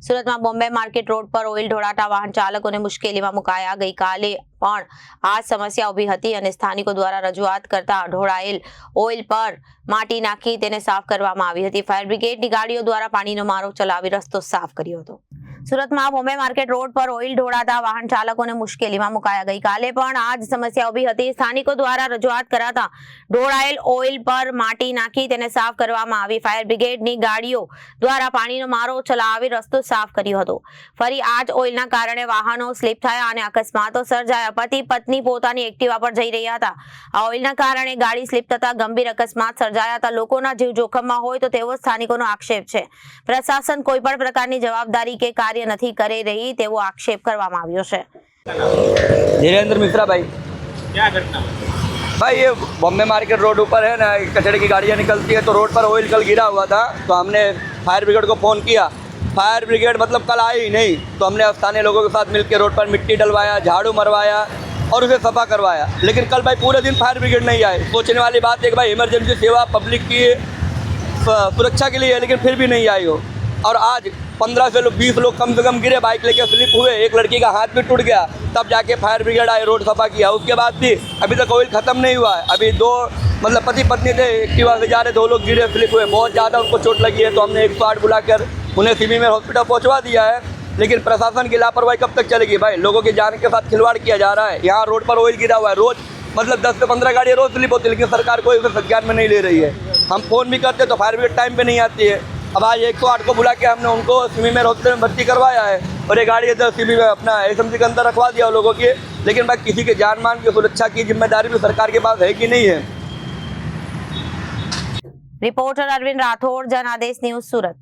સુરતમાં Bombay market road પર oil ઢોળાતા વાહન ચાલકોને મુશ્કેલીમાં મુકાયા। ગઈકાલે પણ આ સમસ્યા ઊભી હતી અને સ્થાનિકો દ્વારા રજૂઆત કરતા ઢોળાયેલ ઓઇલ પર માટી નાખી તેને સાફ કરવામાં આવી હતી। ફાયર બ્રિગેડની ગાડીઓ દ્વારા પાણીનો મારો ચલાવી રસ્તો સાફ કર્યો હતો। સુરતમાં બોમ્બે માર્કેટ રોડ પર ઓઇલ ઢોળાતા વાહન ચાલકોને મુશ્કેલીમાં મુકાયા। ગઈકાલે પણ આ જ સમસ્યા ઊભી હતી। સ્થાનિકો દ્વારા રજૂઆત કરાતા ઢોળાયેલ ઓઇલ પર માટી નાખી તેને સાફ કરવામાં આવી। ફાયર બ્રિગેડની ગાડીઓ દ્વારા પાણીનો મારો ચલાવી રસ્તો સાફ કર્યો હતો। ફરી આ જ ઓઇલના કારણે વાહનો સ્લીપ થયા અને અકસ્માતો સર્જાયા। પતિ પત્ની પોતાની એક્ટિવા પર જઈ રહ્યા હતા। આ ઓઇલના કારણે ગાડી સ્લીપ થતા ગંભીર અકસ્માત સર્જાયા હતા। લોકોના જીવ જોખમમાં હોય તો તેવો સ્થાનિકોનો આક્ષેપ છે। પ્રશાસન કોઈ પણ પ્રકારની જવાબદારી કે कार्य नहीं करे रही तेवो आक्षेप करवामां आव्यो छे। धीरेन्द्र मिश्रा भाई। क्या घटना भाई ये बॉम्बे मार्केट रोड ऊपर है ना, कचरे की गाड़ियाँ निकलती है तो रोड पर ऑयल कल गिरा हुआ था तो हमने फायर ब्रिगेड को फ़ोन किया। फायर ब्रिगेड मतलब कल आई ही नहीं तो हमने स्थानीय लोगों के साथ मिलकर रोड पर मिट्टी डलवाया, झाड़ू मरवाया और उसे सफा करवाया। लेकिन कल भाई पूरे दिन फायर ब्रिगेड नहीं आए। सोचने वाली बात है कि भाई इमरजेंसी सेवा पब्लिक की सुरक्षा के लिए है लेकिन फिर भी नहीं आई हो। और आज 15 से 20 लोग कम से कम गिरे, बाइक लेके स्लिप हुए, एक लड़की का हाथ भी टूट गया, तब जाके फायर ब्रिगेड आए, रोड सफा किया। उसके बाद भी अभी तक ऑयल ख़त्म नहीं हुआ है। अभी दो मतलब पति पत्नी थे, एक्टिवा से जा रहे, 2 लोग गिरे, स्लिप हुए, बहुत ज़्यादा उनको चोट लगी है तो हमने 108 बुलाकर उन्हें सिमी में हॉस्पिटल पहुँचवा दिया है। लेकिन प्रशासन की लापरवाही कब तक चलेगी भाई? लोगों की जान के साथ खिलवाड़ किया जा रहा है। यहाँ रोड पर ऑयल गिरा हुआ है, रोज़ मतलब 10 से 15 गाड़ियाँ रोज़ स्लिप होती है लेकिन सरकार कोई उसे संज्ञान में नहीं ले रही है। हम फ़ोन भी करते तो फायर ब्रिगेड टाइम पर नहीं आती है। अब आज 108 को बुला के हमने उनको सिमी में हॉस्पिटल में भर्ती करवाया है और ये गाड़ी इधर सिमी में अपना एसएमसी के अंदर रखवा दिया लोगों की। लेकिन भाई किसी के जान मान की सुरक्षा की जिम्मेदारी भी सरकार के पास है कि नहीं है। रिपोर्टर अरविंद राठौड़, जनादेश न्यूज, सूरत।